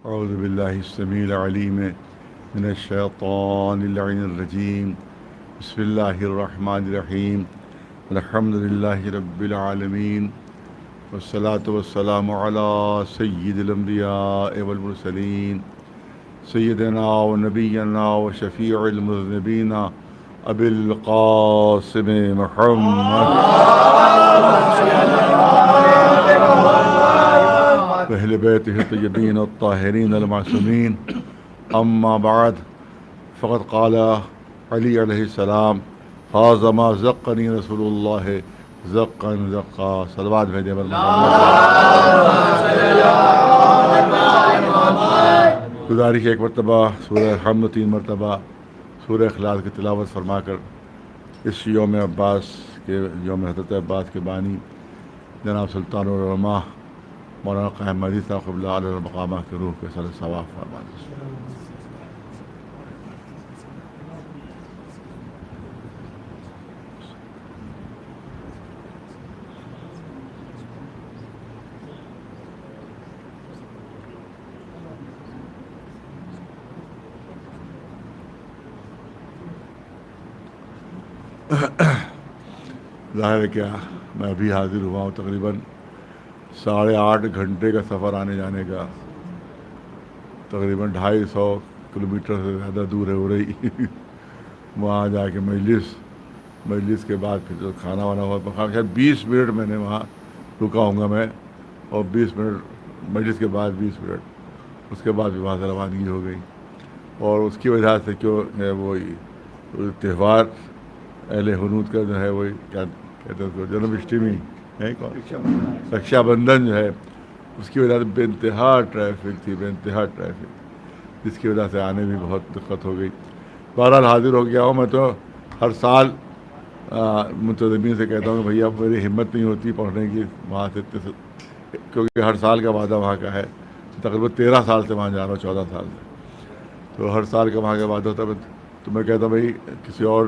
اعوذ باللہ السمیع العلیم من الشیطان اللعین الرجیم بسم اللہ الرحمن الرحیم الحمد للہ رب العالمین والصلاة والسلام علی سید الانبیاء والمرسلین سیدنا و نبینا و شفیع المذنبین ابی القاسم محمد اہل بیتہ الطیبین الطاہرین المعصومین اما بعد فقد قال علی علیہ السلام ھذا ما زقنی رسول اللہ زقا زقا. صلوات بھیجیں بر محمد. گزارش ایک مرتبہ سورہ حمد 3 مرتبہ سورہ اخلاص کی تلاوت فرما کر اس یوم عباس کے یوم حضرت عباس کے بانی جناب سلطان العلماء مولانا قائم مہدی صاحب قبلہ علیہ المقامہ کے روح کے سر ثواب فرمانے. ظاہر ہے کیا میں ابھی حاضر ہوا ہوں تقریباً 8.5 گھنٹے کا سفر آنے جانے کا. تقریباً 250 کلومیٹر سے زیادہ دور ہے ہو رہی. وہاں جا کے مجلس کے بعد پھر جو کھانا وانا ہوا خیر 20 منٹ میں نے وہاں رکا ہوں گا میں, اور 20 منٹ مجلس کے بعد 20 منٹ اس کے بعد بھی وہاں سے روانگی ہو گئی. اور اس کی وجہ سے کیوں ہے وہ تہوار اہل حنود کا جو ہے وہی کیا کہتے ہیں اس کو جنم اشٹمی ہے رکشا بندھن جو ہے, اس کی وجہ سے بے انتہا ٹریفک تھی, بے انتہا ٹریفک, جس کی وجہ سے آنے بھی بہت دقت ہو گئی. بہرحال حاضر ہو گیا ہوں. میں تو ہر سال منتظمین سے کہتا ہوں کہ بھیا میری ہمت نہیں ہوتی پڑھنے کی وہاں سے, کیونکہ ہر سال کا وعدہ وہاں کا ہے. تقریباً 13 سال سے وہاں جا رہا ہوں, 14 سال سے, تو ہر سال کا وہاں کا وعدہ ہوتا ہے. تو میں کہتا ہوں بھائی کسی اور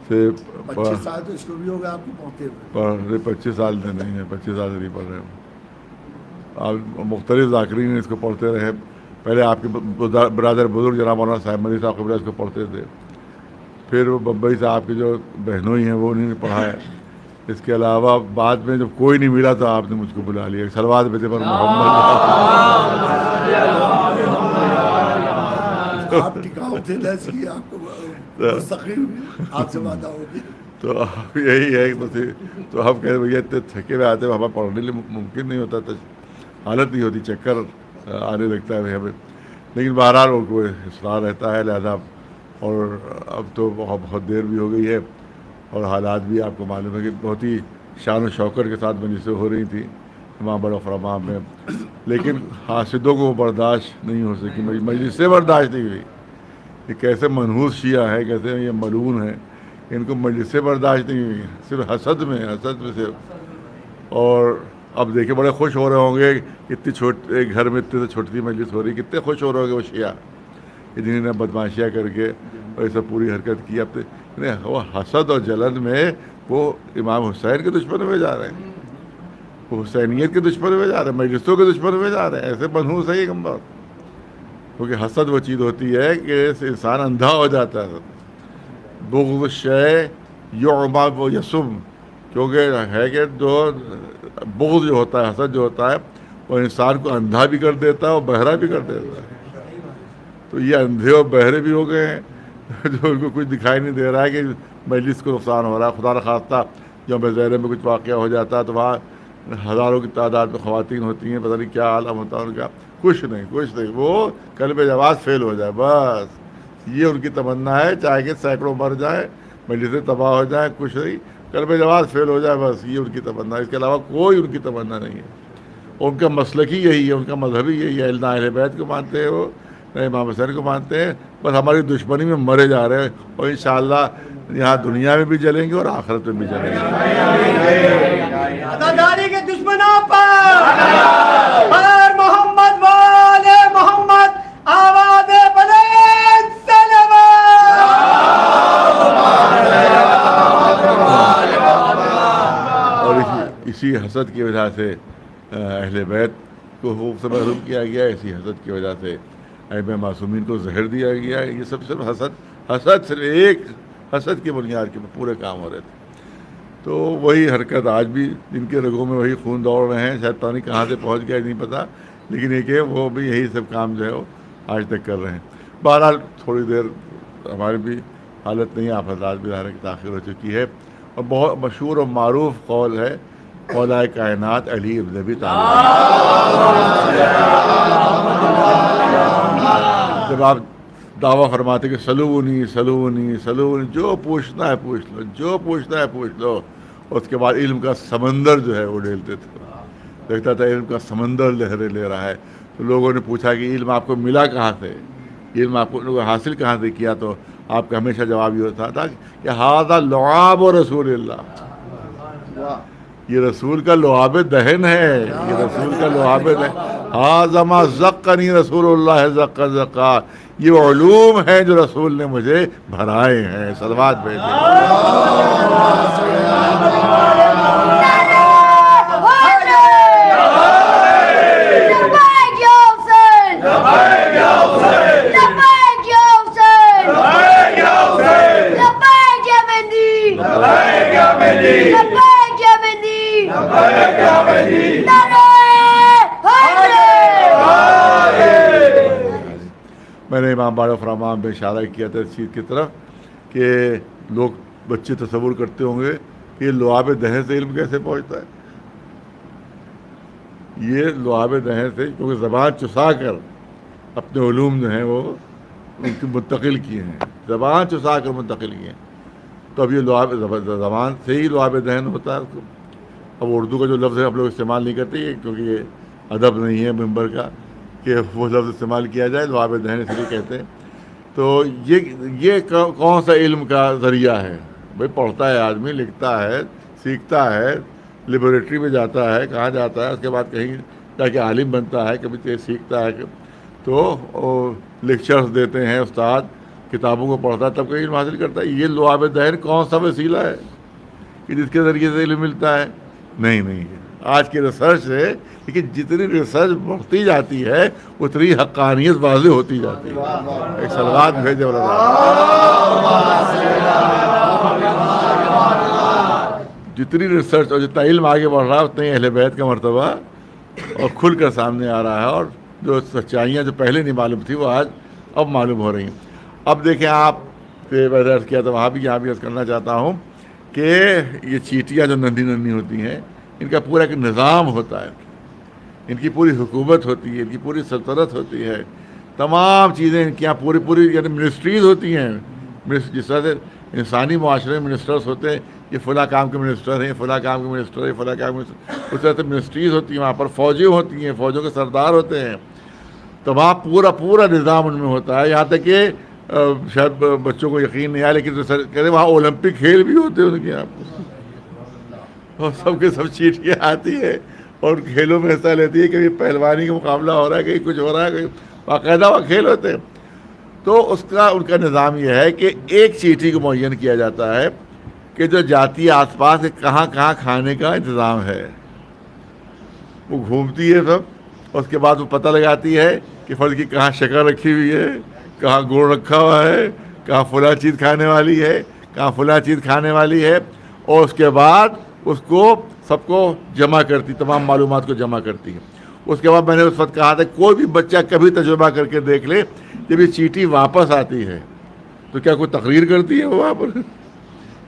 سے 25 سال تو اس کو بھی ہوگا آپ کو پڑھتے ہوئے. 25 سال سے نہیں ہے, 25 سال سے نہیں پڑھ رہے ہوں. آپ مختلف ذاکرین اس کو پڑھتے رہے. پہلے آپ کے برادر بزرگ جناب مولانا صاحب مدی صاحب قبلہ اس کو پڑھتے تھے. پھر وہ بمبئی سے آپ کے جو بہنوئی ہیں وہ انہوں نے پڑھا ہے. اس کے علاوہ بعد میں جب کوئی نہیں ملا تو آپ نے مجھ کو بلا لیا. صلوات بھیجے پر محمد. آپ ٹکاؤ تھے ایسی آپ کو مستقیم آپ سے وعدہ ہوگی. تو یہی ہے تو ہم کہتے بھیا اتنے تھکے ہوئے آتے ہیں, ہمیں پڑھنے لیے ممکن نہیں ہوتا, تو حالت نہیں ہوتی, چکر آنے لگتا ہے ہمیں. لیکن بہرحال وہ کوئی اصرار رہتا ہے. لہذا اور اب تو بہت دیر بھی ہو گئی ہے, اور حالات بھی آپ کو معلوم ہے کہ بہت ہی شان و شوکت کے ساتھ مجلسیں ہو رہی تھیں وہاں بڑا فرما میں. لیکن حاسدوں کو وہ برداشت نہیں ہو سکی, مجلس سے برداشت نہیں ہوئی. یہ کیسے منحوس شیعہ ہے, کیسے یہ ملعون ہے, ان کو مجلس سے برداشت نہیں ہوئی, صرف حسد میں صرف. اور اب دیکھیں بڑے خوش ہو رہے ہوں گے, اتنی چھوٹے گھر میں اتنی چھوٹی مجلس ہو رہی, کتنے خوش ہو رہے ہوں گے وہ شیعہ جنہوں نے بدماشیاں کر کے ایسا پوری حرکت کی. اب وہ حسد اور جلد میں وہ امام حسین کے دشمن ہوئے جا رہے ہیں, وہ حسینیت کے دشمن ہوئے جا رہے ہیں, مجلسوں کے دشمن ہوئے جا رہے ہیں. ایسے منحوس ہے یہ کم بات. کیونکہ حسد وہ چیز ہوتی ہے کہ انسان اندھا ہو جاتا ہے. بغض الشیء یعمی و یسم, کیونکہ ہے کہ جو بغض جو ہوتا ہے, حسد جو ہوتا ہے, وہ انسان کو اندھا بھی کر دیتا ہے اور بہرا بھی کر دیتا ہے. تو یہ اندھے اور بہرے بھی ہو گئے ہیں جو ان کو کچھ دکھائی نہیں دے رہا ہے کہ مجلس کو نقصان ہو رہا ہے. خدا نخواستہ جب زہرے میں کچھ واقعہ ہو جاتا ہے تو وہاں ہزاروں کی تعداد میں خواتین ہوتی ہیں, پتہ نہیں کیا عالم ہوتا ہے ان کا. کچھ نہیں, وہ کلمہ جواز فیل ہو جائے بس, یہ ان کی تمنا ہے. چاہے کہ سینکڑوں مر جائیں, مجلسیں تباہ ہو جائیں, کچھ نہیں, کلمہ جواز فیل ہو جائے بس, یہ ان کی تمنا ہے. اس کے علاوہ کوئی ان کی تمنا نہیں ہے. ان کا مسلک ہی یہی ہے, ان کا مذہب ہی یہی ہے. نہ اہل بیت کو مانتے ہیں وہ, نہ امام حسین کو مانتے ہیں. بس ہماری دشمنی میں مرے جا رہے ہیں, اور انشاءاللہ یہاں دنیا میں بھی جلیں گے اور آخرت میں بھی جلیں گے. عزاداری کے دشمنوں پر محمد والے محمد آواز بلند صلوات. اور اسی حسد کی وجہ سے اہل بیت کو خوف سے محروم کیا گیا اسی حسد کی وجہ سے، ائمہ معصومین کو زہر دیا گیا. یہ سب صرف حسد صرف ایک حسد کی بنیاد کے پورے کام ہو رہے تھے. تو وہی حرکت آج بھی جن کے رگوں میں وہی خون دوڑ رہے ہیں، شاید پتہ نہیں کہاں سے پہنچ گیا نہیں پتہ، لیکن ایک ہے وہ بھی یہی سب کام جو ہے وہ آج تک کر رہے ہیں. بہرحال تھوڑی دیر ہماری بھی حالت نہیں، آپ حضرات بھی ظاہر ہے کہ تاخیر ہو چکی ہے. اور بہت مشہور و معروف قول ہے مولا کائنات علی ابن ابی طالب. جب آپ دعویٰ فرماتے کہ سلونی سلونی سلونی، جو پوچھنا ہے پوچھ لو، جو پوچھنا ہے پوچھ لو. اس کے بعد علم کا سمندر جو ہے وہ ڈھیلتے تھے، دیکھتا تھا علم کا سمندر لہریں لے رہا ہے. تو لوگوں نے پوچھا کہ علم آپ کو ملا کہاں سے، علم آپ کو حاصل کہاں سے کیا؟ تو آپ کا ہمیشہ جواب یہ ہوتا تھا کہ ھذا لعاب رسول اللہ، یہ رسول کا لعاب دہن ہے، یہ رسول کا لعاب دہن. ھذا ما زقنی رسول اللہ زقا زقا، یہ علوم ہیں جو رسول نے مجھے بھرائے ہیں. صلوات بھیجیں. میں نے امام بارک فرمان میں اشارہ کیا تھا اس چیز کی طرف کہ لوگ بچے تصور کرتے ہوں گے کہ یہ لعاب دہن سے علم کیسے پہنچتا ہے. یہ لعاب دہن سے، کیونکہ زبان چسا کر اپنے علوم جو ہیں وہ ان کی منتقل کیے ہیں، زبان چسا کر منتقل کیے ہیں. تو اب یہ لعاب زبان سے ہی لعاب دہن ہوتا ہے. اب اردو کا جو لفظ ہے ہم لوگ استعمال نہیں کرتے کیونکہ یہ ادب نہیں ہے ممبر کا کہ وہ لفظ استعمال کیا جائے، لعاب دہن اس لیے کہتے ہیں. تو یہ کون سا علم کا ذریعہ ہے؟ بھائی پڑھتا ہے آدمی، لکھتا ہے، سیکھتا ہے، لیبوریٹری میں جاتا ہے، کہاں جاتا ہے، اس کے بعد کہیں جا کے عالم بنتا ہے، کبھی تیز سیکھتا ہے، تو لیکچرز دیتے ہیں استاد، کتابوں کو پڑھتا ہے، تب کہیں علم حاصل کرتا ہے. یہ لعاب دہن کون سا وسیلہ ہے کہ جس کے ذریعے سے علم ملتا ہے؟ نہیں. آج کی ریسرچ ہے، لیکن جتنی ریسرچ بڑھتی جاتی ہے اتنی حقانیت واضح ہوتی جاتی ہے. ایک صلوات بھیجے جتنی ریسرچ اور جتنا علم آگے بڑھ رہا ہے اتنا ہی اہل بیت کا مرتبہ اور کھل کر سامنے آ رہا ہے، اور جو سچائیاں جو پہلے نہیں معلوم تھی وہ آج اب معلوم ہو رہی ہیں. اب دیکھیں آپ سے میں عرض کیا تھا وہاں بھی، یہاں بھی عرض کرنا چاہتا ہوں کہ یہ چیٹیاں جو ننھی ہوتی ہیں ان کا پورا ایک نظام ہوتا ہے، ان کی پوری حکومت ہوتی ہے، ان کی پوری سلطنت ہوتی ہے، تمام چیزیں ان کی یہاں پوری یعنی منسٹریز ہوتی ہیں. جس طرح سے انسانی معاشرے میں منسٹرز ہوتے ہیں، یہ فلاں کام کے منسٹر ہیں، فلاں کام کے منسٹر ہیں، فلاں کام کے منسٹر، اس طرح سے منسٹریز ہوتی ہیں، وہاں پر فوجیں ہوتی ہیں، فوجوں کے سردار ہوتے ہیں. تو وہاں پورا نظام ان میں ہوتا ہے. یہاں تک کہ شاید بچوں کو یقین نہیں آیا لیکن کہتے وہاں اولمپک کھیل بھی ہوتے ہیں ان کے یہاں، اور سب کے سب چیٹیاں آتی ہے اور کھیلوں میں حصہ لیتی ہے. کبھی پہلوانی کا مقابلہ ہو رہا ہے، کہیں کچھ ہو رہا ہے، کہیں باقاعدہ وہ کھیل ہوتے ہیں. تو ان کا نظام یہ ہے کہ ایک چیٹی کو معین کیا جاتا ہے کہ جو جاتی ہے آس پاس کہاں کھانے کا انتظام ہے. وہ گھومتی ہے سب، اس کے بعد وہ پتہ لگاتی ہے کہ پھل کی کہاں شکر رکھی ہوئی ہے، کہاں گڑ رکھا ہوا ہے، کہاں فلاں چیز کھانے والی ہے، کہاں فلاں چیز کھانے والی ہے. اور اس کے بعد اس کو سب کو جمع کرتی، تمام معلومات کو جمع کرتی ہے. اس کے بعد میں نے اس وقت کہا تھا کوئی بھی بچہ کبھی تجربہ کر کے دیکھ لے، جب یہ چیٹی واپس آتی ہے تو کیا کوئی تقریر کرتی ہے وہ وہاں پر،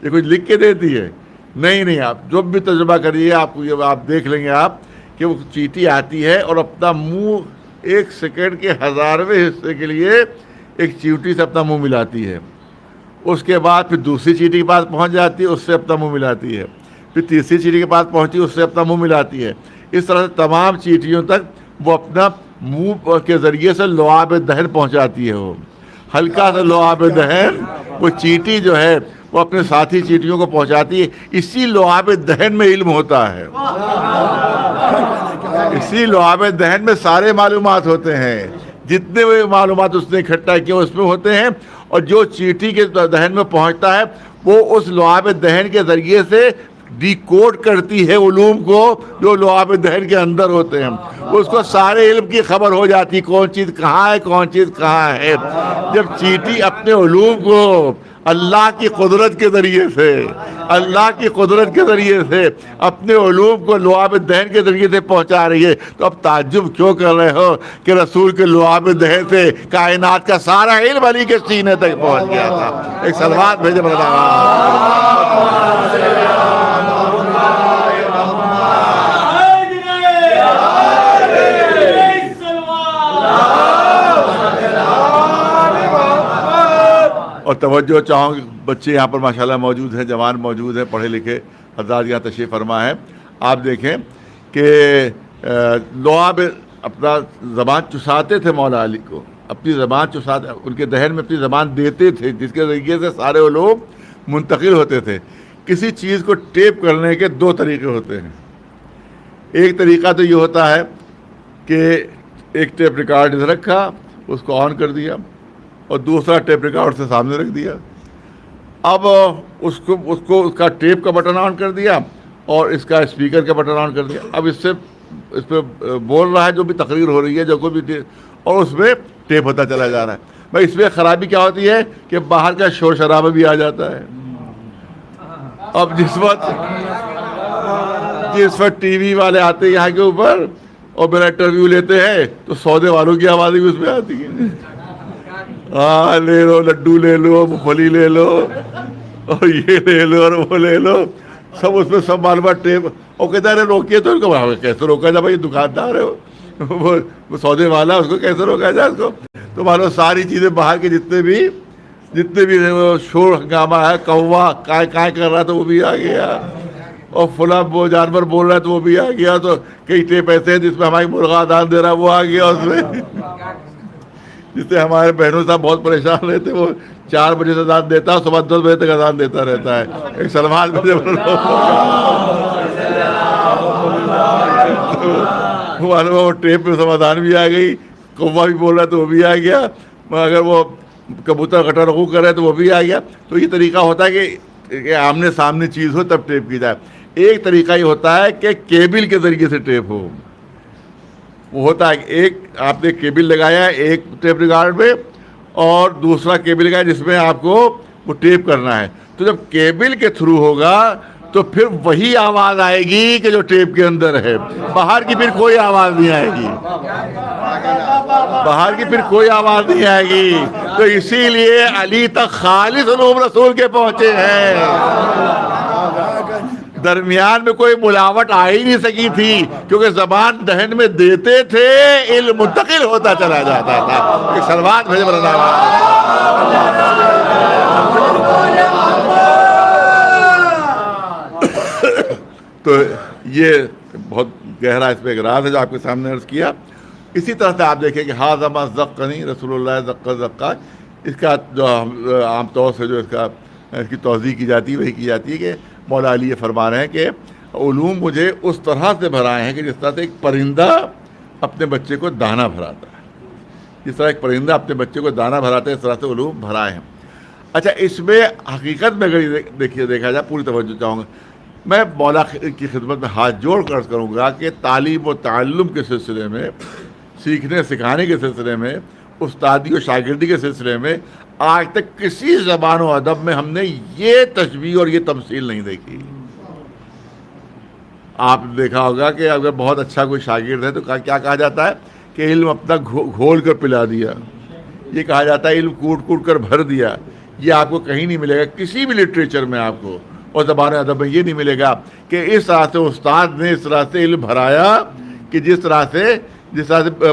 یہ کچھ لکھ کے دیتی ہے؟ نہیں. آپ جب بھی تجربہ کریے آپ دیکھ لیں گے آپ کہ وہ چیٹی آتی ہے اور اپنا منہ 1 سیکنڈ کے 1000ویں حصے کے لیے ایک چیوٹی سے اپنا منہ ملاتی ہے. اس کے بعد پھر دوسری چیٹی کے پاس پہنچ جاتی ہے، اس سے اپنا منہ ملاتی ہے. پھر تیسری چیٹی کے پاس پہنچتی ہے، اس سے اپنا منہ ملاتی ہے. اس طرح سے تمام چیٹیوں تک وہ اپنا منہ کے ذریعے سے لعاب دہن پہنچاتی ہے. وہ ہلکا سا لعاب دہن وہ چیٹی جو ہے وہ اپنے ساتھی چیٹیوں کو پہنچاتی ہے. اسی لعاب دہن میں علم ہوتا ہے، اسی لعاب دہن میں سارے معلومات ہوتے ہیں. جتنے بھی معلومات اس نے اکٹھا کیے اس میں ہوتے ہیں، اور جو چیٹی کے دہن میں پہنچتا ہے وہ اس لعاب دہن کے ذریعے سے ڈیکوڈ کرتی ہے علوم کو جو لعاب دہن کے اندر ہوتے ہیں. اس کو سارے علم کی خبر ہو جاتی کون چیز کہاں ہے کون چیز کہاں ہے. جب چیٹی اپنے علوم کو اللہ کی قدرت کے ذریعے سے اپنے علوم کو لعاب دہن کے ذریعے سے پہنچا رہی ہے, تو اب تعجب کیوں کر رہے ہو کہ رسول کے لعاب دہن سے کائنات کا سارا علم علی کے سینے تک پہنچ گیا تھا. ایک صلوات بھیجے اور توجہ چاہوں کہ بچے یہاں پر ماشاءاللہ موجود ہیں, جوان موجود ہیں, پڑھے لکھے حضرات یہاں تشریف فرما ہے. آپ دیکھیں کہ لعاب اپنا زبان چساتے تھے مولا علی کو, اپنی زبان چساتے, ان کے دہن میں اپنی زبان دیتے تھے جس کے ذریعے سے سارے علوم منتقل ہوتے تھے. کسی چیز کو ٹیپ کرنے کے دو طریقے ہوتے ہیں. ایک طریقہ تو یہ ہوتا ہے کہ ایک ٹیپ ریکارڈ ادھر رکھا, اس کو آن کر دیا, اور دوسرا ٹیپ ریکارڈ سے سامنے رکھ دیا. اب اس کا ٹیپ کا بٹن آن کر دیا اور اس کا اسپیکر کا بٹن آن کر دیا. اب اس پہ بول رہا ہے جو بھی تقریر ہو رہی ہے, جو کوئی بھی, اور اس میں ٹیپ ہوتا چلا جا رہا ہے. بھائی اس میں خرابی کیا ہوتی ہے کہ باہر کا شور شرابہ بھی آ جاتا ہے. اب جس وقت ٹی وی والے آتے ہیں یہاں کے اوپر اور میرا انٹرویو لیتے ہیں تو سودے والوں کی آوازیں بھی اس میں آتی ہیں. ہاں لے لو, لڈو لے لو, مونگ پھلی لے لو, اور یہ لے لو اور وہ لے لو, سب اس میں سب معلومات ٹیپ. اور کہتا ہے روکیے, تو ان کو کیسے روکا جائے بھائی, دکاندار ہے وہ سودے والا, اس کو کیسے روکا جائے اس کو. تو معلوم ساری چیزیں باہر کے جتنے بھی شور ہنگامہ ہے, کوا کائیں کر رہا تو وہ بھی آ گیا, اور فلاں وہ جانور بول رہا ہے تو وہ بھی آ گیا. تو کئی ٹیپ ایسے ہیں جس میں ہماری مرغا دان دے رہا ہے وہ آ گیا اس میں. جس سے ہمارے بہنوں صاحب بہت پریشان رہتے, وہ 4 بجے سے اذان دیتا ہے, صبح 10 بجے تک اذان دیتا رہتا ہے. ایک سلمان وہ ٹیپ میں سمادھان بھی آ گئی, کوا بھی بول رہا ہے تو وہ بھی آ گیا, اگر وہ کبوتر غٹا رغو کر رہے تو وہ بھی آ گیا. تو یہ طریقہ ہوتا ہے کہ آمنے سامنے چیز ہو تب ٹیپ کی جائے. ایک طریقہ یہ ہوتا ہے کہ کیبل کے ذریعے سے ٹیپ ہو. وہ ہوتا ہے ایک آپ نے کیبل لگایا ہے ایک ٹیپ ریکارڈ میں, اور دوسرا کیبل لگایا جس میں آپ کو وہ ٹیپ کرنا ہے. تو جب کیبل کے تھرو ہوگا تو پھر وہی آواز آئے گی کہ جو ٹیپ کے اندر ہے, باہر کی پھر کوئی آواز نہیں آئے گی, باہر کی پھر کوئی آواز نہیں آئے گی. تو اسی لیے علی تک خالص علوم رسول کے پہنچے ہیں. درمیان میں کوئی ملاوٹ آ ہی نہیں سکی تھی, کیونکہ زبان دہن mit دیتے تھے, علم منتقل ہوتا چلا جاتا تھا. ایک صلوات بھیجے تو یہ بہت گہرا اس میں ایک راز ہے جو آپ کے سامنے عرض کیا. اسی طرح سے آپ دیکھیں کہ ہاذا ما زقنی رسول اللہ زقا زقا, اس کا جو عام طور سے جو اس کی توضیح کی جاتی ہے وہی کی جاتی ہے کہ مولا علی یہ فرما رہے ہیں کہ علوم مجھے اس طرح سے بھرائے ہیں کہ جس طرح سے ایک پرندہ اپنے بچے کو دانہ بھراتا ہے, جس طرح ایک پرندہ اپنے بچے کو دانہ بھراتا ہے, اس طرح سے علوم بھرائے ہیں. اچھا, اس میں حقیقت میں اگر دیکھا جائے, پوری توجہ چاہوں گا, میں مولا کی خدمت میں ہاتھ جوڑ کر کروں گا کہ تعلیم و تعلم کے سلسلے میں, سیکھنے سکھانے کے سلسلے میں, استادی و شاگردی کے سلسلے میں آج تک کسی زبان و ادب میں ہم نے یہ تشبیہ اور یہ تمثیل نہیں دیکھی. آپ نے دیکھا ہوگا کہ اگر بہت اچھا کوئی شاگرد ہے تو کیا کہا جاتا ہے کہ علم اپنا گھول کر پلا دیا, یہ کہا جاتا ہے علم کوٹ کوٹ کر بھر دیا. یہ آپ کو کہیں نہیں ملے گا, کسی بھی لٹریچر میں آپ کو اور زبان ادب میں یہ نہیں ملے گا کہ اس طرح سے استاد نے اس طرح سے علم بھرایا کہ جس طرح سے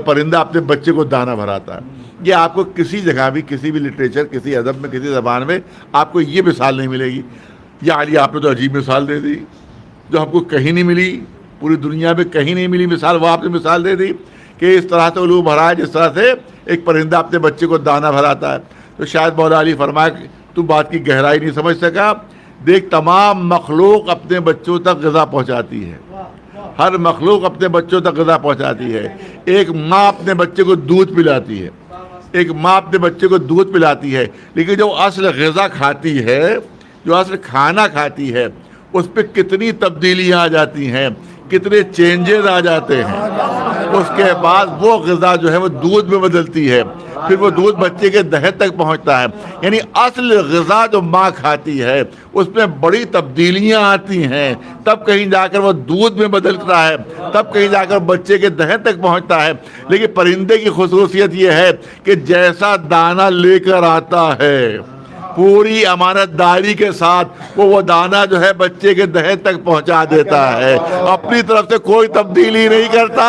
پرندہ اپنے بچے کو دانہ بھراتا ہے. یہ آپ کو کسی جگہ بھی, کسی بھی لٹریچر, کسی ادب میں, کسی زبان میں آپ کو یہ مثال نہیں ملے گی. یا علی آپ نے تو عجیب مثال دے دی جو ہم کو کہیں نہیں ملی, پوری دنیا میں کہیں نہیں ملی مثال, وہ آپ نے مثال دے دی کہ اس طرح سے علوم بھرا ہے جس طرح سے ایک پرندہ اپنے بچے کو دانہ بھراتا ہے. تو شاید مولا علی فرمایا کہ تو بات کی گہرائی نہیں سمجھ سکا. دیکھ, تمام مخلوق اپنے بچوں تک غذا پہنچاتی ہے, ہر مخلوق اپنے بچوں تک غذا پہنچاتی ہے. ایک ماں اپنے بچے کو دودھ پلاتی ہے, ایک ماں اپنے بچے کو دودھ پلاتی ہے, لیکن جو اصل غذا کھاتی ہے, جو اصل کھانا کھاتی ہے, اس پہ کتنی تبدیلیاں آ جاتی ہیں، کتنے چینجز آ جاتے ہیں. اس کے بعد وہ غذا جو ہے وہ دودھ میں بدلتی ہے، پھر وہ دودھ بچے کے دہن تک پہنچتا ہے. یعنی اصل غذا جو ماں کھاتی ہے اس میں بڑی تبدیلیاں آتی ہیں، تب کہیں جا کر وہ دودھ میں بدلتا ہے، تب کہیں جا کر بچے کے دہن تک پہنچتا ہے. لیکن پرندے کی خصوصیت یہ ہے کہ جیسا دانہ لے کر آتا ہے پوری امانت داری کے ساتھ وہ دانہ جو ہے بچے کے دہن تک پہنچا دیتا ہے، اپنی طرف سے کوئی تبدیلی نہیں کرتا،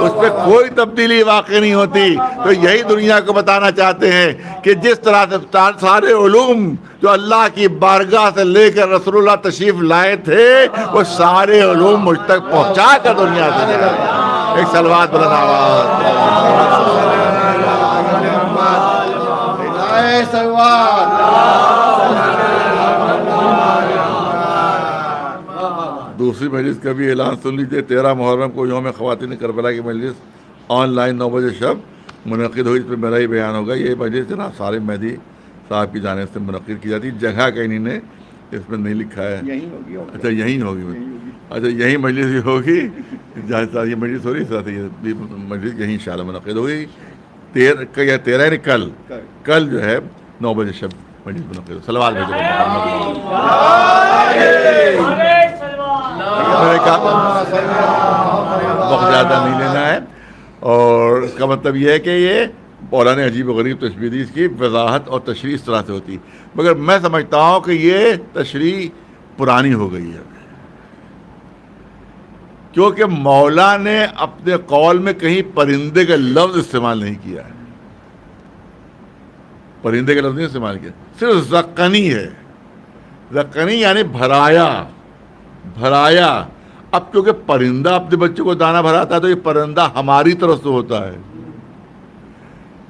اس پہ کوئی تبدیلی واقع نہیں ہوتی. تو یہی دنیا کو بتانا چاہتے ہیں کہ جس طرح سے سارے علوم جو اللہ کی بارگاہ سے لے کر رسول اللہ تشریف لائے تھے وہ سارے علوم مجھ تک پہنچا کر دنیا سے جائے. ایک صلوات بلند آواز. دوسری مجلس کا بھی اعلان سن لیجیے. 13 محرم کو یوم خواتین کربلا کی مجلس آن لائن 9 بجے شب منعقد ہوئی. اس پہ میرا ہی بیان ہوگا. یہ مجلس جناب صالح مہدی صاحب کی جانب سے منعقد کی جاتی. جگہ کہیں انہوں نے اس میں نہیں لکھا ہے. اچھا یہیں ہوگی. اچھا یہیں مجلس ہی ہوگی جہاں سے یہ مجلس ہو رہی ہے. یہ مجلس یہیں انشاءاللہ منعقد ہوگی. 13 یعنی کل جو ہے 9 بجے شب مجلس منعقد ہوگی. صلوات بھیجو. بہت زیادہ نہیں لینا ہے. اور اس کا مطلب یہ ہے کہ یہ مولانا عجیب و غریب تشبیہ دی، اس کی وضاحت اور تشریح اس طرح سے ہوتی. مگر میں سمجھتا ہوں کہ یہ تشریح پرانی ہو گئی ہے، کیونکہ مولا نے اپنے قول میں کہیں پرندے کا لفظ استعمال نہیں کیا ہے. پرندے کا لفظ نہیں استعمال کیا، صرف زقنی ہے. زقنی یعنی بھرایا. اب کیونکہ پرندہ اپنے بچوں کو دانہ بھراتا ہے تو یہ پرندہ ہماری طرف سے ہوتا ہے.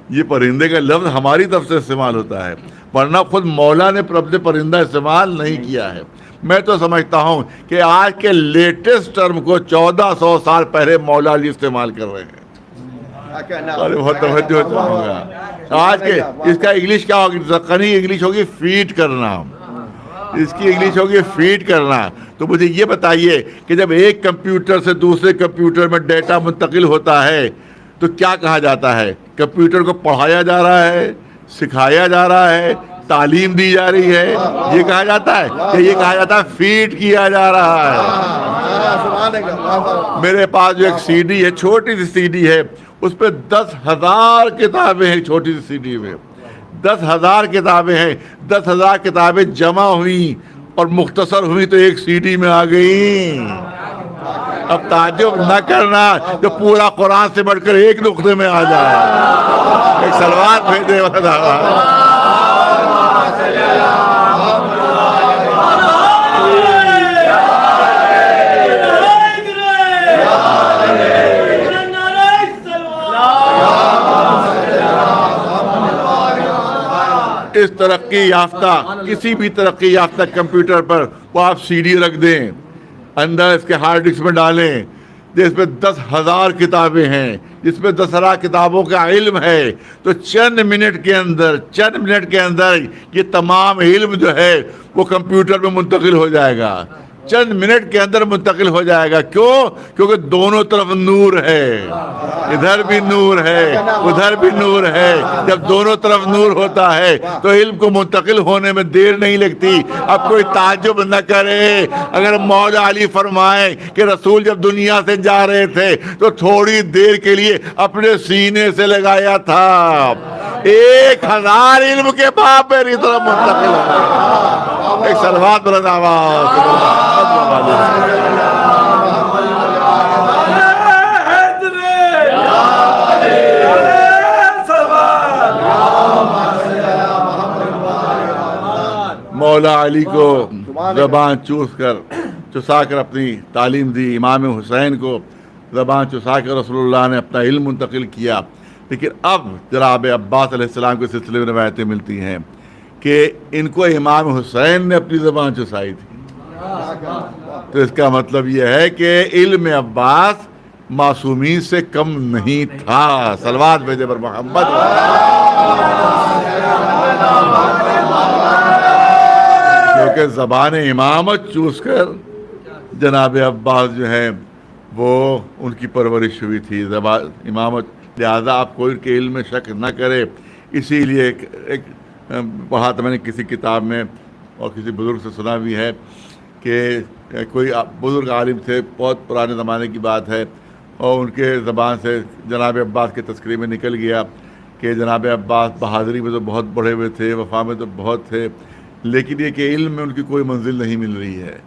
یہ پرندے کا لفظ ہماری طرف سے استعمال ہوتا ہے، ورنہ خود مولا نے اپنے پرندہ استعمال نہیں کیا ہے. میں تو سمجھتا ہوں کہ آج کے لیٹسٹ ٹرم کو 1400 سال پہلے مولا علی استعمال کر رہے ہیں. بہت توجہ چاہوں گا. آج کے اس کا انگلش کیا ہوگی؟ زقنی انگلش ہوگی فیڈ کرنا. اس کی انگلش ہوگی فیڈ کرنا. تو مجھے یہ بتائیے کہ جب ایک کمپیوٹر سے دوسرے کمپیوٹر میں ڈیٹا منتقل ہوتا ہے تو کیا کہا جاتا ہے؟ کمپیوٹر کو پڑھایا جا رہا ہے، سکھایا جا رہا ہے، تعلیم دی جا رہی ہے. یہ کہا جاتا ہے کہ یہ کہا جاتا ہے فیڈ کیا جا رہا ہے. میرے پاس جو ایک سی ڈی ہے، چھوٹی سی سی ڈی ہے، اس پہ 10,000 کتابیں ہیں. چھوٹی سی سی ڈی میں 10,000 کتابیں ہیں. 10,000 کتابیں جمع ہوئیں اور مختصر ہوئی تو ایک سی ڈی میں آ گئی. اب تعجب نہ کرنا جو پورا قرآن سے بڑھ کر ایک نقطے میں آ جائے. ایک صلوات بھیجے. اس ترقی یافتہ کسی بھی ترقی یافتہ کمپیوٹر پر وہ آپ سی ڈی رکھ دیں، اندر اس کے ہارڈ ڈسک میں ڈالیں، جس پہ 10,000 کتابیں ہیں، جس پہ 10,000 کتابوں کا علم ہے، تو چند منٹ کے اندر یہ تمام علم جو ہے وہ کمپیوٹر میں منتقل ہو جائے گا. چند منٹ کے اندر منتقل ہو جائے گا. کیوں؟ کیونکہ دونوں طرف نور ہے. ادھر بھی نور ہے، ادھر بھی نور ہے. جب دونوں طرف نور ہوتا ہے تو علم کو منتقل ہونے میں دیر نہیں لگتی. اب کوئی تعجب نہ کرے اگر مولا علی فرمائے کہ رسول جب دنیا سے جا رہے تھے تو تھوڑی دیر کے لیے اپنے سینے سے لگایا تھا. 1,000 علم کے باپ میری طرف منتقل ہو. ایک صلوات بلند آواز. مولا علی کو زبان چسا کر اپنی تعلیم دی. امام حسین کو زبان چسا کر رسول اللہ نے اپنا علم منتقل کیا. لیکن اب جناب عباس علیہ السلام کے سلسلے میں روایتیں ملتی ہیں کہ ان کو امام حسین نے اپنی زبان چسائی تھی. تو اس کا مطلب یہ ہے کہ علم عباس معصومین سے کم نہیں تھا. صلوات بھیجے پر محمد. کیونکہ زبان امامت چوس کر جناب عباس جو ہیں وہ ان کی پرورش ہوئی تھی زبان امامت، لہذا آپ کوئی کے علم میں شک نہ کرے. اسی لیے ایک پڑھا تھا میں نے کسی کتاب میں اور کسی بزرگ سے سنا بھی ہے کہ کوئی بزرگ عالم تھے، بہت پرانے زمانے کی بات ہے، اور ان کے زبان سے جناب عباس کے تذکرے میں نکل گیا کہ جناب عباس بہادری میں تو بہت بڑھے ہوئے تھے، وفا میں تو بہت تھے، لیکن یہ کہ علم میں ان کی کوئی منزل نہیں مل رہی ہے.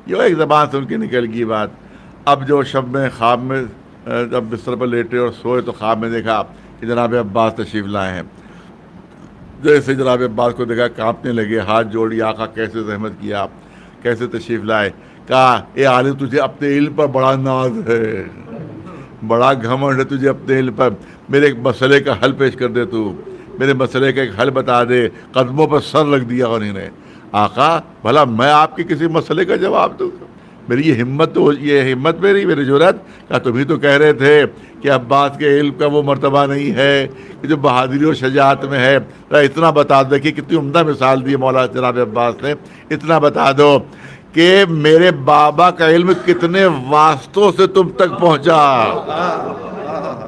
یہ ایک زبان سے ان کی نکل گئی بات. اب جو شب میں خواب میں جب بستر پر لیٹے اور سوئے تو خواب میں دیکھا کہ جناب عباس تشریف لائے ہیں. جیسے جناب عباس کو دیکھا کانپنے لگے، ہاتھ جوڑی، آقا کیسے زحمت کیا، کیسے تشریف لائے. کہا اے عالم تجھے اپنے علم پر بڑا ناز ہے، بڑا گھمنڈ ہے تجھے اپنے علم پر. میرے ایک مسئلے کا حل پیش کر دے، تو میرے مسئلے کا ایک حل بتا دے. قدموں پر سر رکھ دیا انہوں نے. آقا بھلا میں آپ کے کسی مسئلے کا جواب دوں؟ میری یہ ہمت میری جرات. کہا تمہیں تو کہہ رہے تھے کہ عباس کے علم کا وہ مرتبہ نہیں ہے کہ جو بہادری و شجاعت میں ہے. اتنا بتا دو کہ کتنی عمدہ مثال دی مولا جناب عباس نے. اتنا بتا دو کہ میرے بابا کا علم کتنے واسطوں سے تم تک پہنچا،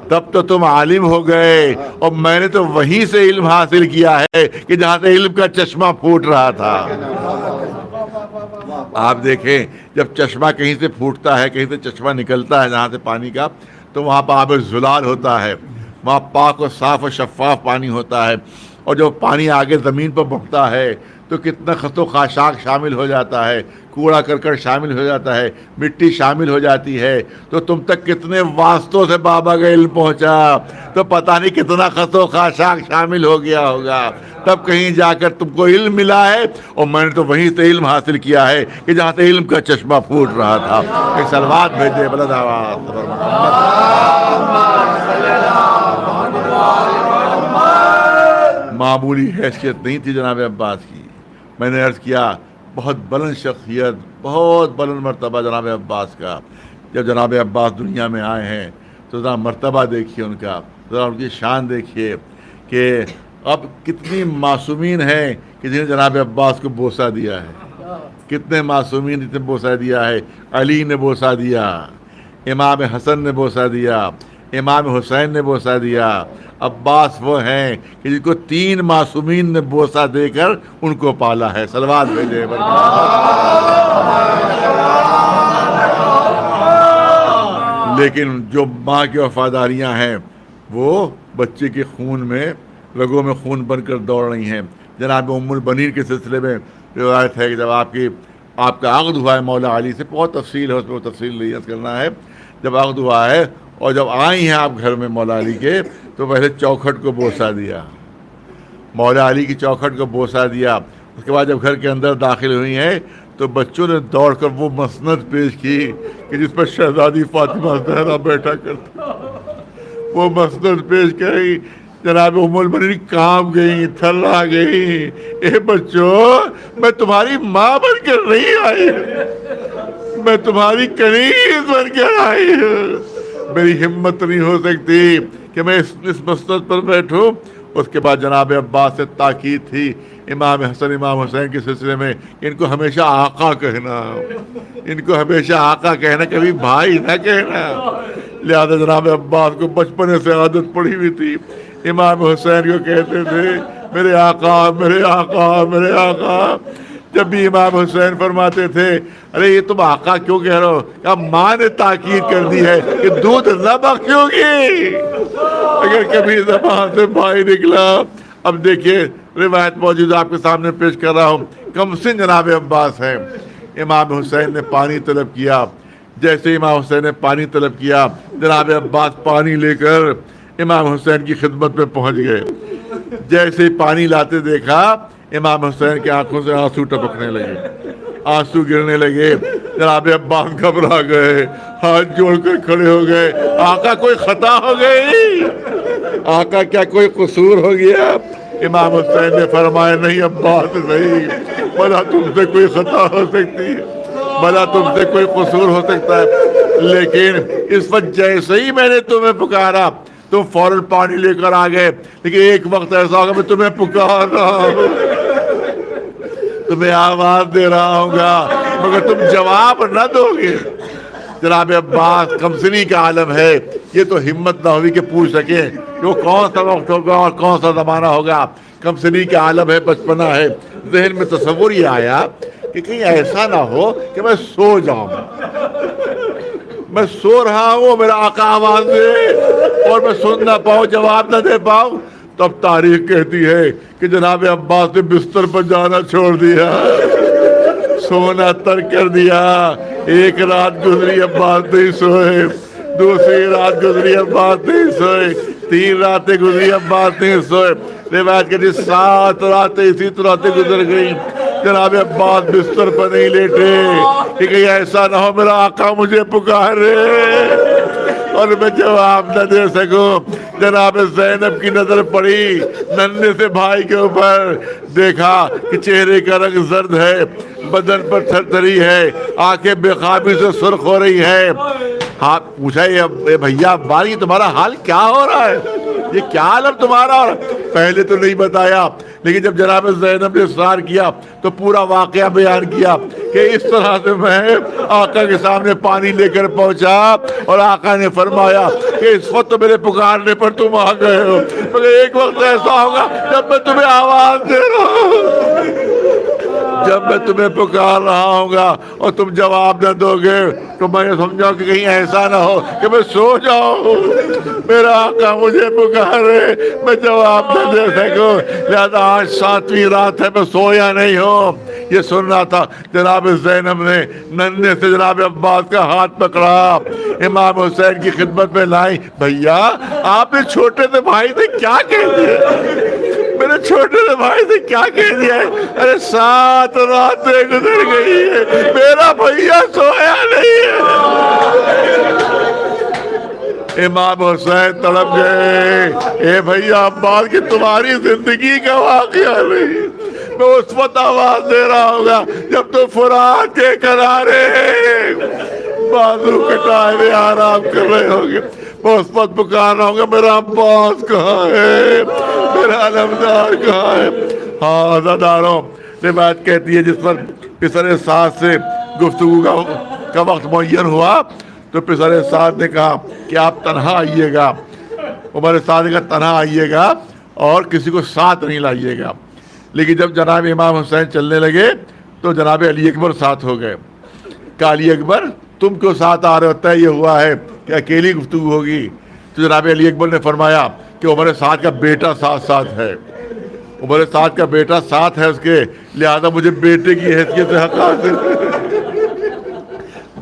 تب تو تم عالم ہو گئے، اور میں نے تو وہیں سے علم حاصل کیا ہے کہ جہاں سے علم کا چشمہ پھوٹ رہا تھا. آپ دیکھیں جب چشمہ کہیں سے پھوٹتا ہے، کہیں سے چشمہ نکلتا ہے جہاں سے پانی کا، تو وہاں پہ آب زلال ہوتا ہے، وہاں پاک و صاف و شفاف پانی ہوتا ہے. اور جب پانی آگے زمین پر بہتا ہے تو کتنا خس و خاشاک شامل ہو جاتا ہے، کوڑا کرکٹ شامل ہو جاتا ہے، مٹی شامل ہو جاتی ہے. تو تم تک کتنے واسطوں سے بابا کا علم پہنچا، تو پتہ نہیں کتنا خس و خاشاک شامل ہو گیا ہوگا، تب کہیں جا کر تم کو علم ملا ہے. اور میں نے تو وہیں سے علم حاصل کیا ہے کہ جہاں سے علم کا چشمہ پھوٹ رہا تھا. ایک سلوات بھیجے بلند آواز. معمولی حیثیت نہیں تھی جناب عباس کی. میں نے عرض کیا بہت بلند شخصیت، بہت بلند مرتبہ جناب عباس کا. جب جناب عباس دنیا میں آئے ہیں تو ذرا مرتبہ دیکھیے ان کا، ذرا ان کی شان دیکھیے کہ اب کتنی معصومین ہیں کہ جنہیں جناب عباس کو بوسہ دیا ہے. کتنے معصومین جتنے بوسہ دیا ہے. علی نے بوسہ دیا، امام حسن نے بوسہ دیا، امام حسین نے بوسہ دیا. عباس وہ ہیں کہ جن کو 3 معصومین نے بوسہ دے کر ان کو پالا ہے. صلوات بھیجے. لیکن جو ماں کی وفاداریاں ہیں وہ بچے کے خون میں، رگوں میں خون بن کر دوڑ رہی ہیں. جناب ام البنین کے سلسلے میں روایت ہے کہ جب آپ کا عقد ہوا ہے مولا علی سے، بہت تفصیل ہے اس میں، وہ تفصیل ریاض کرنا ہے. جب عقد ہوا ہے اور جب آئی ہیں آپ گھر میں مولا علی کے، تو پہلے چوکھٹ کو بوسہ دیا، مولا علی کی چوکھٹ کو بوسہ دیا. اس کے بعد جب گھر کے اندر داخل ہوئی ہیں تو بچوں نے دوڑ کر وہ مسند پیش کی کہ جس پر شہزادی فاطمہ زہرا بیٹھا کرتا. وہ مسند پیش کری. جناب ام البنین کام گئی، تھرا گئی. اے بچوں، میں تمہاری ماں بن کر نہیں آئی، میں تمہاری کنیز بن کر آئی ہوں. میری ہمت نہیں ہو سکتی کہ میں اس مسند پر بیٹھوں. اس کے بعد جناب عباس سے تاکید تھی امام حسن امام حسین کے سلسلے میں، ان کو ہمیشہ آقا کہنا، ان کو ہمیشہ آقا کہنا، کبھی بھائی نہ کہنا. لہذا جناب عباس کو بچپنے سے عادت پڑی ہوئی تھی، امام حسین کو کہتے تھے میرے آقا، میرے آقا، میرے آقا. جب بھی امام حسین فرماتے تھے ارے یہ تم آقا کیوں کہہ رہے ہو، کیا ماں نے تاکید کر دی ہے کہ دودھ نہ بخشو گی اگر کبھی زبان سے بھائی نکلا. اب دیکھیے روایت موجود آپ کے سامنے پیش کر رہا ہوں. کم سن جناب عباس ہیں. امام حسین نے پانی طلب کیا. جیسے امام حسین نے پانی طلب کیا، جناب عباس پانی لے کر امام حسین کی خدمت میں پہنچ گئے. جیسے ہی پانی لاتے دیکھا، امام حسین کی آنکھوں سے آنسو ٹپکنے لگے، آنسو گرنے لگے. جناب عباس گھبرا گئے، ہاتھ جوڑ کر کھڑے ہو گئے. آقا کوئی خطا ہو گئی، آقا کیا کوئی قصور ہو گیا؟ امام حسین نے فرمایا نہیں عباس نہیں، بھلا تم سے کوئی خطا ہو سکتی ہے، بھلا تم سے کوئی قصور ہو سکتا ہے، لیکن اس وقت جیسے ہی میں نے تمہیں پکارا تم فوراً پانی لے کر آ گئے. لیکن ایک وقت ایسا ہوگا میں تمہیں پکار رہا ہوں، تمہیں آواز دے رہا ہوں گا مگر تم جواب نہ دو گے۔ جناب عباس کمسنی کا عالم ہے، یہ تو ہمت نہ ہوئی کہ پوچھ سکیں کہ وہ کون سا وقت ہوگا اور کون سا زمانہ ہوگا۔ کمسنی کا عالم ہے، بچپنا ہے، ذہن میں تصور یہ آیا کہ کہیں ایسا نہ ہو کہ میں سو جاؤں، میں سو رہا ہوں، میرا آقا آواز دے اور میں سن نہ پاؤں، جواب نہ دے پاؤں۔ تب تاریخ کہتی ہے کہ جناب عباس نے بستر پر جانا چھوڑ دیا، سونا ترک کر دیا۔ ایک رات گزری عباس نہیں سوئے، دوسری رات گزری عباس نہیں سوئے، 3 راتیں گزری عباس نہیں سوئے، روایت کہتی 7 راتیں اسی طرح سے گزر گئی۔ جناب عباس بستر پر نہیں لیٹے کہ کہیں ایسا نہ ہو میرا آقا مجھے پکارے اور میں جواب نہ دے سکوں۔ جناب زینب کی نظر پڑی ننھے سے بھائی کے اوپر، دیکھا کہ چہرے کا رنگ زرد ہے، بدن پر تھرتھری ہے، آنکھیں بے خوابی سے سرخ ہو رہی ہے۔ ہاں پوچھا یہ بھیا باری تمہارا حال کیا ہو رہا ہے، یہ کیا عالم تمہارا ہو رہا ہے؟ پہلے تو نہیں بتایا، لیکن جب جناب زینب نے اصرار کیا تو پورا واقعہ بیان کیا کہ اس طرح سے میں آقا کے سامنے پانی لے کر پہنچا اور آقا نے فرمایا کہ اس وقت تو میرے پکارنے پر تم آ گئے ہو، مگر ایک وقت ایسا ہوگا جب میں تمہیں آواز دے رہا ہوں، جب میں تمہیں پکار رہا ہوں گا اور تم جواب نہ دو گے تو میں یہ سمجھا کہ کہیں ایسا نہ ہو کہ میں سو جاؤں، میرا آقا مجھے پکارے میں جواب نہ دے سکوں، لہذا آج 7ویں رات ہے میں سویا نہیں ہوں۔ یہ سن رہا تھا، جناب زینب نے ننھے سے جناب عباس کا ہاتھ پکڑا، امام حسین کی خدمت میں لائی۔ بھیا آپ نے چھوٹے سے بھائی سے کیا کہہ دیا، میرے چھوٹے سے بھائی سے کیا کہہ دیا ہے؟ ارے 7 راتیں گزر گئی ہے، میرا بھیا سویا نہیں ہے۔ امام حسین تڑپ گئے، اے بھیا عباس کی تمہاری زندگی کا واقعہ نہیں، میں اس وقت آواز دے رہا ہوگا جب تو فرات کے کنارے بازو کٹائے ہوئے آرام کر رہے ہوگے، میں اس وقت پکار رہا ہوں گا میرا عباس کہاں ہے، میرا علمدار کہاں ہے۔ ہاں عزاداروں، روایت کہتی ہے جس پر پسر سعد سے گفتگو کا وقت معین ہوا تو پسر سعد نے کہا کہ آپ تنہا آئیے گا، عمر سعد نے کہا تنہا آئیے گا اور کسی کو ساتھ نہیں لائیے گا۔ لیکن جب جناب امام حسین چلنے لگے تو جناب علی اکبر ساتھ ہو گئے، کہ علی اکبر تم کیوں ساتھ آ رہے ہوتا ہے، یہ ہوا ہے کہ اکیلی گفتگو ہوگی؟ تو جناب علی اکبر نے فرمایا کہ عمر سعد کا بیٹا ساتھ ہے، عمر سعد کا بیٹا ساتھ ہے اس کے، لہذا مجھے بیٹے کی حیثیت سے حق حاصل،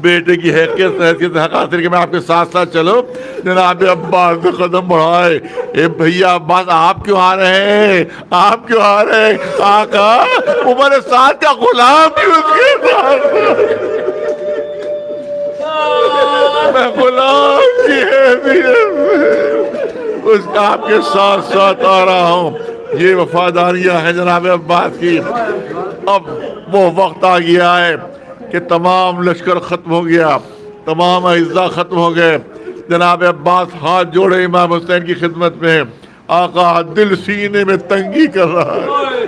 بیٹے کی حیثیت سے حق حاصل کہ میں آپ کے ساتھ چلو۔ جناب عباس نے قدم بڑھائے، اے بھیا عباس آپ کیوں آ رہے ہیں، آپ کیوں آ رہے ہیں؟ آقا عمر سعد کا غلام بھی اس کے ساتھ، میں غلام کی حیثیت سے اس کا آپ کے ساتھ آ رہا ہوں۔ یہ وفاداریاں ہیں جناب عباس کی۔ اب وہ وقت آ گیا ہے کہ تمام لشکر ختم ہو گیا، تمام اعزاء ختم ہو گئے، جناب عباس ہاتھ جوڑے امام حسین کی خدمت میں، آقا دل سینے میں تنگی کر رہا ہے،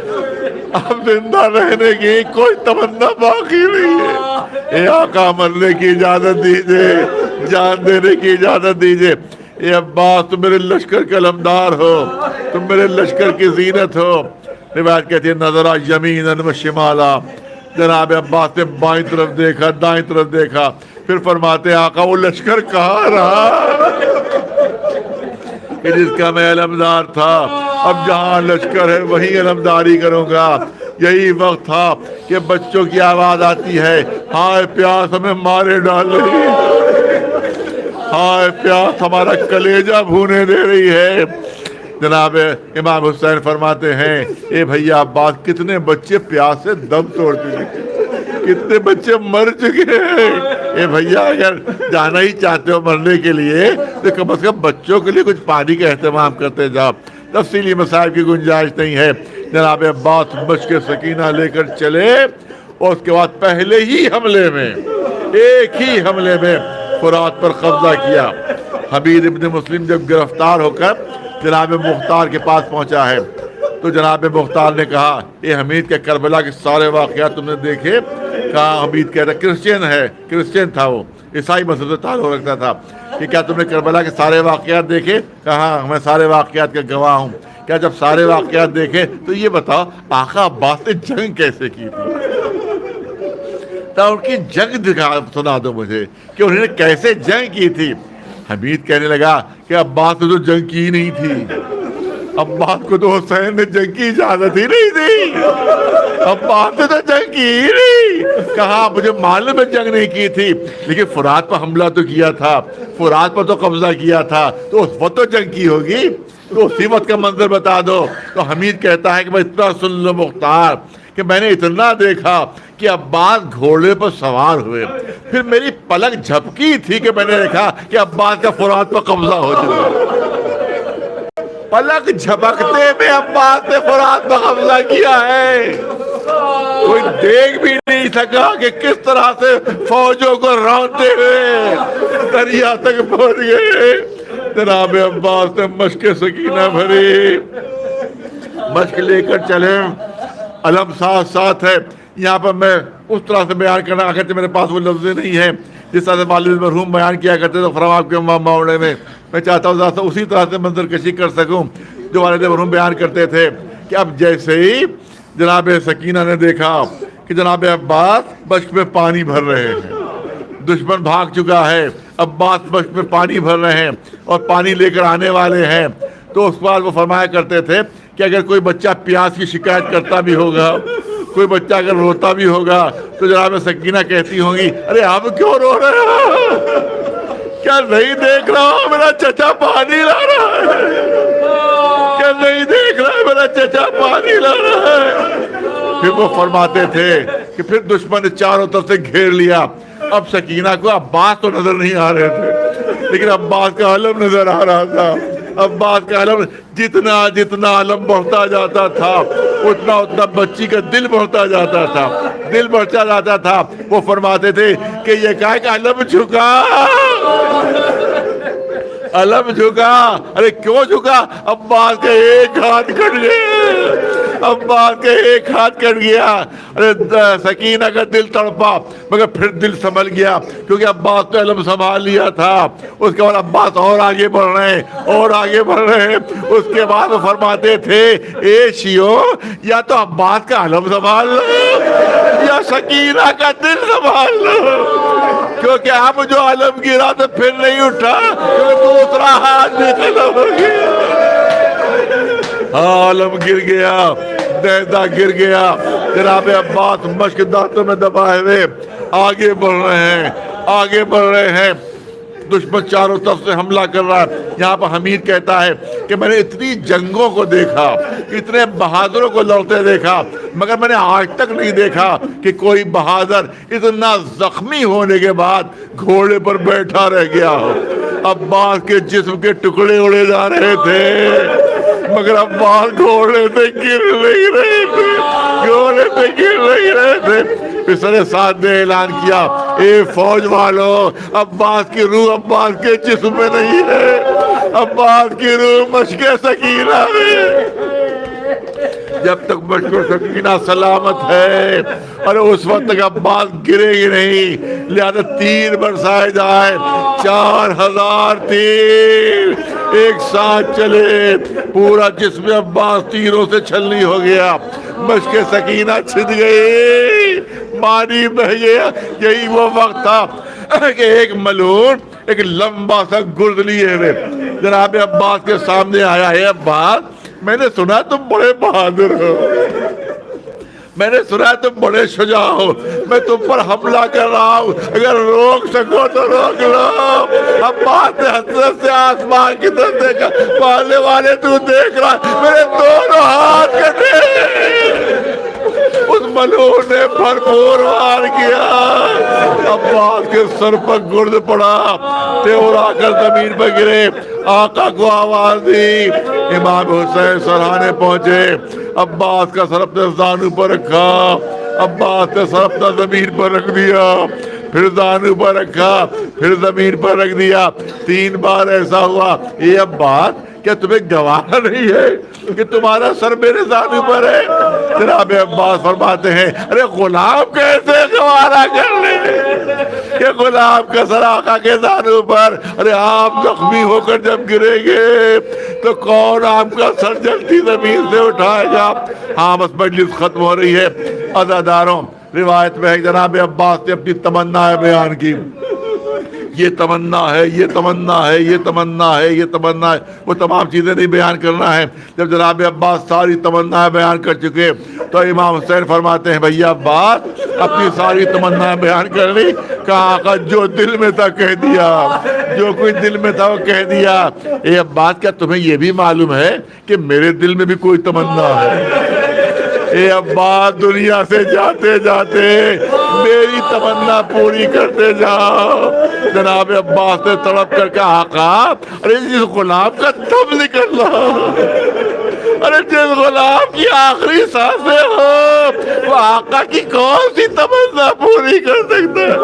اب زندہ رہنے کی کوئی تمنا باقی نہیں ہے، اے آقا مرنے کی اجازت دیجئے، جان دینے کی اجازت دیجئے۔ اے عباس تم میرے لشکر کے علمدار ہو، تم میرے لشکر کی زینت ہو۔ روایت کہتی ہے نظرہ یمیناً و شمالا، جناب عباس نے بائیں طرف دیکھا، دائیں طرف دیکھا، پھر فرماتے آقا وہ لشکر کہاں رہا کہ جس کا میں علمدار تھا، اب جہاں لشکر ہے وہیں علمداری کروں گا۔ یہی وقت تھا کہ بچوں کی آواز آتی ہے، ہائے پیاس ہمیں مارے ڈال رہی ہے، ہائے پیاس ہمارا کلیجہ بھونے دے رہی ہے۔ جناب امام حسین فرماتے ہیں اے بھیا عباس کتنے بچے پیاس سے دم توڑ چکے، کتنے بچے مر چکے ہیں، اے بھیا اگر جانا ہی چاہتے ہو مرنے کے لیے تو کم از کم بچوں کے لیے کچھ پانی کا اہتمام کرتے جاؤ۔ تفصیلی مسائل کی گنجائش نہیں ہے۔ جناب عباس مشق سکینہ لے کر چلے اور اس کے بعد پہلے ہی حملے میں، ایک ہی حملے میں فرات پر قبضہ کیا۔ حبیب ابن مسلم جب گرفتار ہو کر جناب مختار کے پاس پہنچا ہے تو جناب مختار نے کہا اے حمید کہ کربلا کے سارے واقعات تم نے دیکھے؟ کہا حمید کہہ رہا کرسچین تھا، وہ عیسائی مذہب سے تعلق رکھتا تھا، کہ کیا تم نے کربلا کے سارے واقعات دیکھے؟ کہا میں سارے واقعات کا گواہ ہوں۔ کیا جب سارے واقعات دیکھے تو یہ بتاؤ آقا عباس نے جنگ کیسے کی تھی؟ تو ان کی جنگ سنا دو مجھے کہ انہوں نے کیسے جنگ کی تھی۔ حمید کہنے لگا کہ عباس نے تو جنگ کی نہیں تھی، عباس کو تو حسین نے جنگ کی اجازت ہی نہیں دی، عباس نے تو جنگ کی ہی نہیں۔ کہا مجھے معلوم ہے جنگ نہیں کی تھی، لیکن فرات پر حملہ تو کیا تھا، فرات پر تو قبضہ کیا تھا، تو اس وقت تو جنگ کی ہوگی، تو اسی وقت کا منظر بتا دو۔ تو حمید کہتا ہے کہ میں اتنا سن لو مختار کہ میں نے اتنا دیکھا کہ عباس گھوڑے پر سوار ہوئے، پھر میری پلک جھپکی تھی کہ میں نے دیکھا کہ عباس کا فرات پر قبضہ ہو چکا۔ پلک جھپکتے میں عباس نے فرات پر قبضہ کیا ہے۔ کوئی دیکھ بھی نہیں سکا کہ کس طرح سے فوجوں کو رونتے ہوئے دریا تک پہنچ گئے۔ جناب عباس نے مشق سکینہ بھری، مشق لے کر چلے، علم ساتھ ساتھ ہے۔ یہاں پر میں اس طرح سے بیان کرنا اگرچہ میرے پاس وہ لفظ نہیں ہے جس طرح سے والد مرحوم بیان کیا کرتے تو فرما آپ کے معاملے میں چاہتا ہوں ذرا اسی طرح سے منظر کشی کر سکوں جو والد مرحوم بیان کرتے تھے کہ اب جیسے ہی جناب سکینہ نے دیکھا کہ جناب عباس مشق میں پانی بھر رہے ہیں، دشمن بھاگ چکا ہے، عباس مشق میں پانی بھر رہے ہیں اور پانی لے کر آنے والے ہیں، تو اس بار وہ فرمایا کرتے تھے کہ اگر کوئی بچہ پیاس کی شکایت کرتا بھی ہوگا، کوئی بچہ اگر روتا بھی ہوگا تو جناب سکینہ کہتی ہوں گی ارے آپ کیوں رو رہے ہو؟ کیا نہیں دیکھ رہا ہو میرا چچا پانی لا رہا ہے؟ کیا نہیں دیکھ رہا ہے میرا چچا پانی لا رہا ہے؟ پھر وہ فرماتے تھے کہ پھر دشمن نے چاروں طرف سے گھیر لیا۔ اب سکینہ کو عباس تو نظر نہیں آ رہے تھے، لیکن عباس کا علم نظر آ رہا تھا۔ عباس کا علم جتنا جتنا علم بڑھتا جاتا تھا اتنا اتنا بچی کا دل بڑھتا جاتا تھا، دل بڑھتا جاتا تھا۔ وہ فرماتے تھے کہ یہ کہا کہ علم جھکا، علم جھکا۔ ارے کیوں جھکا؟ عباس کے ایک ہاتھ کٹ گیا، عباس کے ایک ہاتھ کٹ گیا۔ ارے سکینہ کا دل تڑپا مگر پھر دل سنبھل گیا کیونکہ عباس تو علم سنبھال لیا تھا۔ اس کے بعد عباس اور آگے بڑھ رہے ہیں اور آگے بڑھ رہے ہیں۔ اس کے بعد وہ فرماتے تھے اے شیو یا تو عباس کا علم سنبھال لو یا سکینہ کا دل سنبھال لو، کیونکہ اب جو علم گرا تو پھر نہیں اٹھا کیونکہ دوسرا ہاتھ نکل ہو گیا۔ عالم گر گیا، دیدہ گر گیا۔ جناب عباس مشق دانتوں میں دبائے ہوئے آگے بڑھ رہے ہیں، آگے بڑھ رہے ہیں۔ دشمن چاروں طرف سے حملہ کر رہا ہے۔ یہاں پر حمید کہتا ہے کہ میں نے اتنی جنگوں کو دیکھا، اتنے بہادروں کو لڑتے دیکھا، مگر میں نے آج تک نہیں دیکھا کہ کوئی بہادر اتنا زخمی ہونے کے بعد گھوڑے پر بیٹھا رہ گیا ہو۔ عباس کے جسم کے ٹکڑے اڑے جا رہے تھے مگر عباس گھوڑے پہ گر نہیں رہے تھے، گھوڑے پہ گر نہیں رہے تھے۔ پسر سعد نے اعلان کیا اے فوج والو، عباس کی روح عباس کے جسم میں نہیں ہے، عباس کی روح مشق سکینہ میں۔ جب تک مشق سکینہ سلامت ہے اور اس وقت تک عباس گرے گی نہیں، لہذا تیر برسائے جائے، 4000 تیر ایک ساتھ چلے، پورا جسم عباس تیروں سے چھلنی ہو گیا، مشق سکینہ چھن گئی، پانی بہ گیا۔ یہی وہ وقت تھا کہ ایک ملعون ایک لمبا سا گرد لیے ہوئے جناب عباس کے سامنے آیا ہے۔ عباس میں نے سنا تم بڑے بہادر ہو، میں نے سنا تم بڑے شجاع ہو، میں تم پر حملہ کر رہا ہوں، اگر روک سکو تو روک لو۔ عباس نے حسرت سے آسمان کی طرف دیکھا، پالنے والے تو دیکھ رہا، میرے دونوں ہاتھ کٹے۔ اس ملعون نے بھرپور وار کیا، عباس کے سر پر گرد پڑا، تیور آ کر زمین پر گرے۔ آقا کو آواز دی، امام حسین سرہانے پہنچے، عباس کا سر اپنے زانو پر رکھا، عباس نے سر اپنا زمین پر رکھ دیا، پھر زانو پر رکھا، پھر زمین پر رکھ دیا۔ 3 بار ایسا ہوا۔ اے عباس کیا تمہیں گوارا نہیں ہے کہ تمہارا سر میرے زانو پر ہے؟ جناب عباس فرماتے ہیں ارے غلام کیسے گوارا کر لے کہ غلام کا سر آقا کے زانو پر؟ ارے آپ زخمی ہو کر جب گریں گے تو کون آپ کا سر جلتی زمین سے اٹھائے گا؟ ہاں بس مجلس ختم ہو رہی ہے عزاداروں. روایت میں ہے جناب عباس نے اپنی تمنا بیان کی. یہ تمنا ہے، یہ تمنا ہے، یہ تمنا ہے، یہ تمنا ہے. وہ تمام چیزیں نہیں بیان کرنا ہے. جب جناب عباس ساری تمنا بیان کر چکے تو امام حسین فرماتے ہیں بھیا عباس اپنی ساری تمنا بیان کر لی؟ کہا آقا جو دل میں تھا کہہ دیا، جو کوئی دل میں تھا وہ کہہ دیا. اے عباس کیا تمہیں یہ بھی معلوم ہے کہ میرے دل میں بھی کوئی تمنا ہے؟ اے عباس دنیا سے جاتے جاتے میری تمنا پوری کرتے جاؤ. جناب عباس نے تڑپ کر کہا آقا ارے جس غلام کا دم نکل رہا، ارے جس غلام کی آخری سانسیں ہو وہ آقا کی کون سی تمنا پوری کر سکتا ہے؟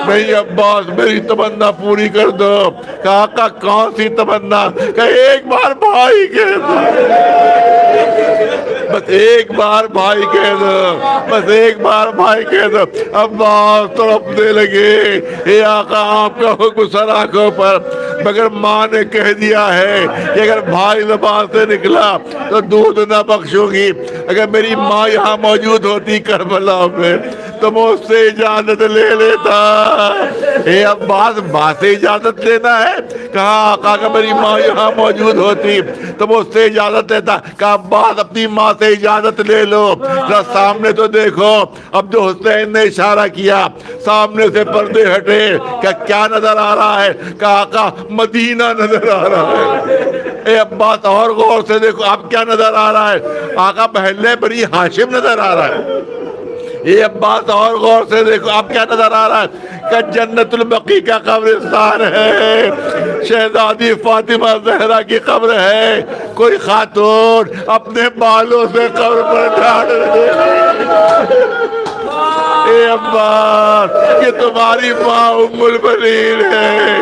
نہیں عباس میری تمنا پوری کر دو. کہا آقا کون سی تمنا؟ کہ ایک بار بھائی کہہ دو، بس ایک بار بھائی کہہ دو، بس ایک بار بھائی کہہ دو. عباس تڑپنے لگے. اے آقا آپ کا حکم سر آنکھوں پر، مگر ماں نے کہہ دیا ہے کہ اگر بھائی زبان سے نکلا تو دودھ نہ بخشوں گی. اگر میری ماں یہاں موجود ہوتی کربلا میں تو میں اس سے اجازت لے لیتا. اے عباس ماں سے اجازت لینا ہے؟ کہا آقا اگر میری ماں یہاں موجود ہوتی تو میں اس سے اجازت لیتا. کہا عباس اپنی ماں سے اجازت لے لو، ذرا سامنے تو دیکھو. اب جو حسین نے اشارہ کیا سامنے سے پردے ہٹے. کیا نظر آ رہا ہے؟ کہا آقا مدینہ نظر آ رہا ہے. اے عباس اور غور سے دیکھو اب کیا نظر آ رہا ہے؟ آقا محلے بنی ہاشم نظر آ رہا ہے. اے عباس اور غور سے دیکھو اب کیا نظر آ رہا ہے؟ کہ جنت البقیع کا قبرستان ہے، شہزادی فاطمہ زہرا کی قبر ہے. کوئی خاتون اپنے بالوں سے قبر پر جھاڑ رہی ہے. اے عباس یہ تمہاری ماں ام البنین ہے،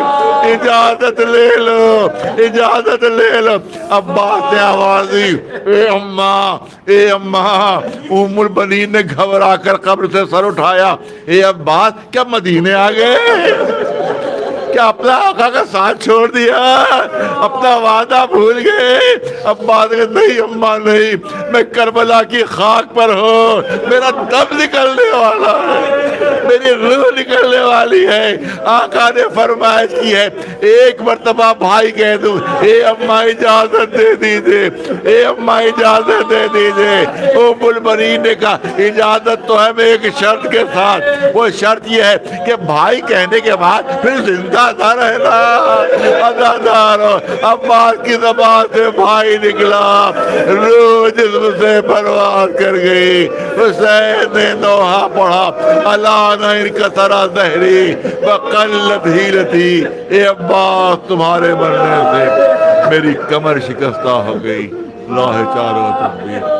اجازت لے لو، اجازت لے لو. عباس نے آواز دی اے اماں، اے اماں. ام البنین نے گھبرا کر قبر سے سر اٹھایا. اے عباس کیا مدینے آ گئے؟ کیا اپنا آقا کا ساتھ چھوڑ دیا؟ اپنا وعدہ بھول گئے؟ عباس کہا نہیں اماں نہیں، میں کربلا کی خاک پر ہوں، میرا دم نکلنے والا ہے، میری روح نکلنے والی ہے. آقا نے فرمائش کی ہے ایک مرتبہ بھائی کہہ دوں اے اماں اجازت دے دیجئے، اے اماں اجازت دے دیجئے. ام البنین نے کہا اجازت تو ہے میں ایک شرط کے ساتھ. وہ شرط یہ ہے کہ بھائی کہنے کے بعد پھر زندہ نہ رہنا. عزادارو عباس کی زبان سے بھائی نکلا، روح جسم سے پرواز کر گئی. حسین نے نوحہ پڑھا الان انکسر ظہری وقلت حیلتی. اے عباس تمہارے مرنے سے میری کمر شکستہ ہو گئی. اللہ چاروں تکبیر.